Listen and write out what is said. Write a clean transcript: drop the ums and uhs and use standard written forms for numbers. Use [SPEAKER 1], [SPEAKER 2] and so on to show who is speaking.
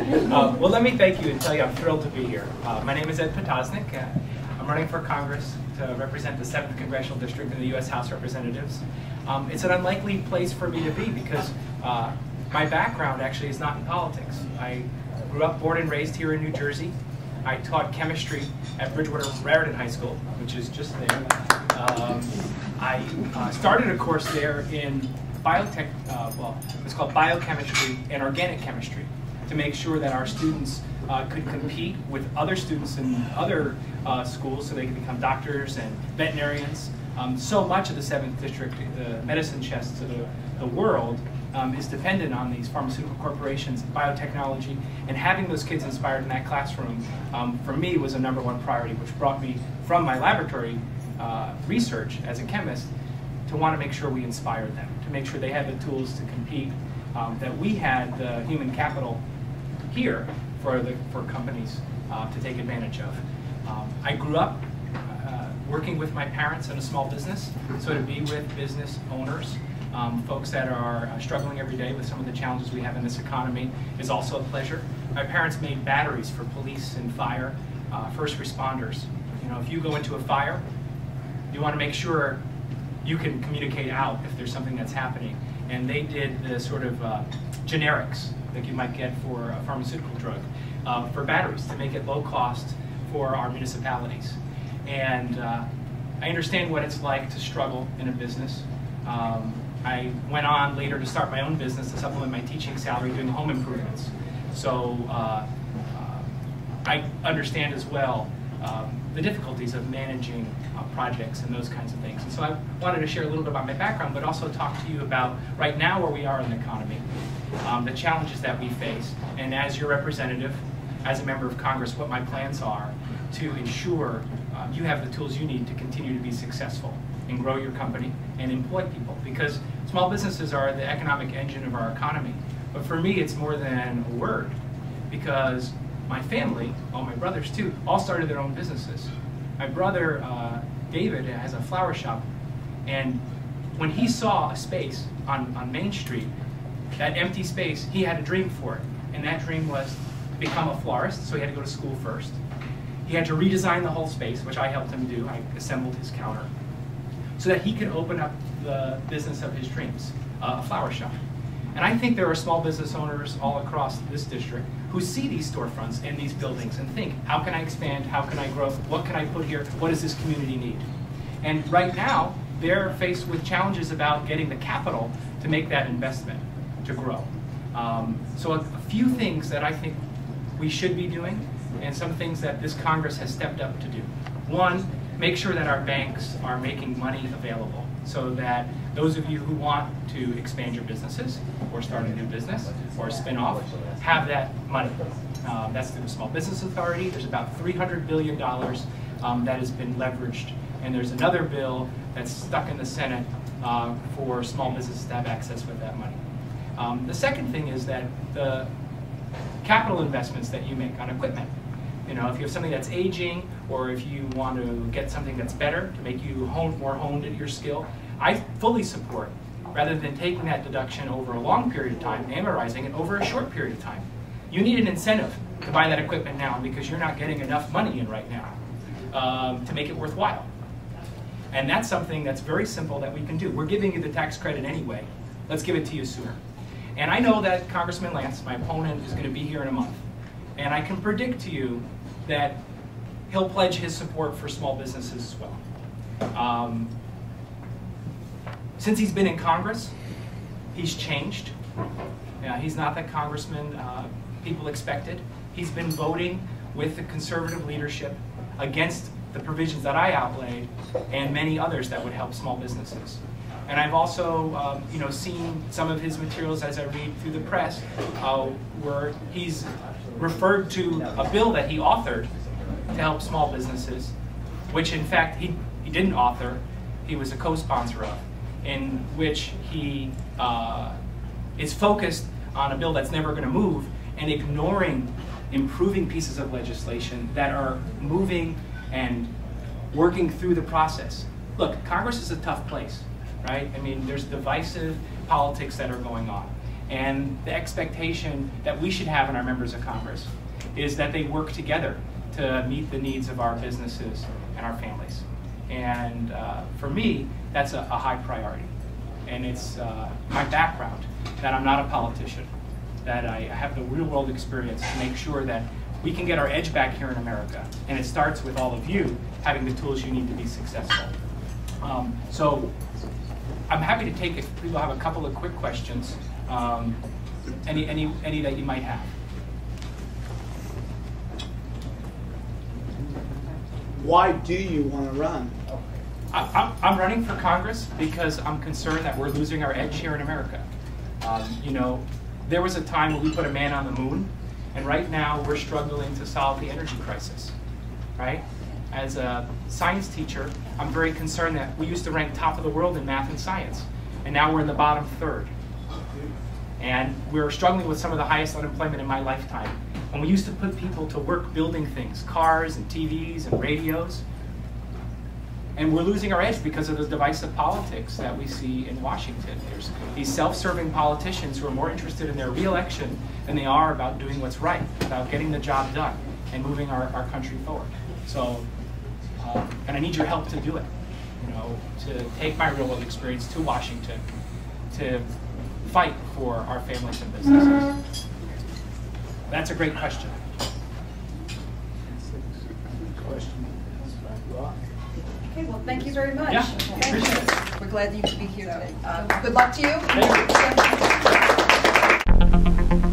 [SPEAKER 1] Well, let me thank you and tell you I'm thrilled to be here. My name is Ed Potosnak. I'm running for Congress to represent the 7th Congressional District in the U.S. House of Representatives. It's an unlikely place for me to be because my background actually is not in politics. I grew up, born and raised here in New Jersey. I taught chemistry at Bridgewater-Raritan High School, which is just there. I started a course there in biotech, it's called biochemistry and organic chemistry, to make sure that our students could compete with other students in other schools so they could become doctors and veterinarians. So much of the 7th District, the medicine chest of the world, is dependent on these pharmaceutical corporations, biotechnology, and having those kids inspired in that classroom, for me, was a #1 priority, which brought me from my laboratory research as a chemist to want to make sure we inspired them, to make sure they had the tools to compete, that we had the human capital here for companies to take advantage of. I grew up working with my parents in a small business, so to be with business owners, folks that are struggling every day with some of the challenges we have in this economy is also a pleasure. My parents made batteries for police and fire, first responders. You know, if you go into a fire, you want to make sure you can communicate out if there's something that's happening. And they did the sort of generics that you might get for a pharmaceutical drug for batteries to make it low cost for our municipalities. And I understand what it's like to struggle in a business. I went on later to start my own business to supplement my teaching salary doing home improvements. So I understand as well the difficulties of managing projects and those kinds of things. And so I wanted to share a little bit about my background, but also talk to you about right now where we are in the economy, the challenges that we face, and as your representative, as a member of Congress, what my plans are to ensure you have the tools you need to continue to be successful and grow your company and employ people. Because small businesses are the economic engine of our economy. But for me, it's more than a word, because my family, all my brothers too, all started their own businesses. My brother, David, has a flower shop, and when he saw a space on Main Street, that empty space, he had a dream for it. And that dream was to become a florist, so he had to go to school first. He had to redesign the whole space, which I helped him do. I assembled his counter, so that he could open up the business of his dreams, a flower shop. And I think there are small business owners all across this district who see these storefronts and these buildings and think, how can I expand, how can I grow, what can I put here, what does this community need? And right now, they're faced with challenges about getting the capital to make that investment, to grow. So a few things that I think we should be doing, and some things that this Congress has stepped up to do. One, make sure that our banks are making money available so that those of you who want to expand your businesses or start a new business or spin off have that money. That's through the Small Business Authority. There's about $300 billion that has been leveraged, and there's another bill that's stuck in the Senate for small businesses to have access with that money. The second thing is that the capital investments that you make on equipment. You know, if you have something that's aging, or if you want to get something that's better to make you more honed at your skill, I fully support, rather than taking that deduction over a long period of time, amortizing it over a short period of time. You need an incentive to buy that equipment now because you're not getting enough money in right now to make it worthwhile. And that's something that's very simple that we can do. We're giving you the tax credit anyway. Let's give it to you sooner. And I know that Congressman Lance, my opponent, is going to be here in a month. And I can predict to you that he'll pledge his support for small businesses as well. Since he's been in Congress, he's changed. He's not the congressman people expected. He's been voting with the conservative leadership against the provisions that I outlaid and many others that would help small businesses. And I've also seen some of his materials as I read through the press where he's referred to a bill that he authored to help small businesses, which in fact he didn't author, he was a co-sponsor of, in which he is focused on a bill that's never going to move and ignoring improving pieces of legislation that are moving and working through the process. Look, Congress is a tough place, right? I mean, there's divisive politics that are going on. And the expectation that we should have in our members of Congress is that they work together to meet the needs of our businesses and our families. And for me, that's a high priority. And it's my background that I'm not a politician, that I have the real world experience to make sure that we can get our edge back here in America. And it starts with all of you having the tools you need to be successful. So I'm happy to take, if people have a couple of quick questions, any that you might have.
[SPEAKER 2] Why do you want to run?
[SPEAKER 1] I'm running for Congress because I'm concerned that we're losing our edge here in America. You know, there was a time when we put a man on the moon, and right now we're struggling to solve the energy crisis, right? As a science teacher, I'm very concerned that we used to rank top of the world in math and science, and now we're in the bottom third. And we're struggling with some of the highest unemployment in my lifetime. And we used to put people to work building things, cars and TVs and radios. And we're losing our edge because of the divisive politics that we see in Washington. There's these self-serving politicians who are more interested in their re-election than they are about doing what's right, about getting the job done and moving our country forward. So, and I need your help to do it. You know, to take my real-world experience to Washington, to fight for our families and businesses. That's a great question.
[SPEAKER 3] Okay, well, thank you very much.
[SPEAKER 1] Yeah,
[SPEAKER 3] Thank
[SPEAKER 1] appreciate
[SPEAKER 3] you.
[SPEAKER 1] it.
[SPEAKER 3] We're glad that you could be here today. Good luck to you.
[SPEAKER 1] Thank you.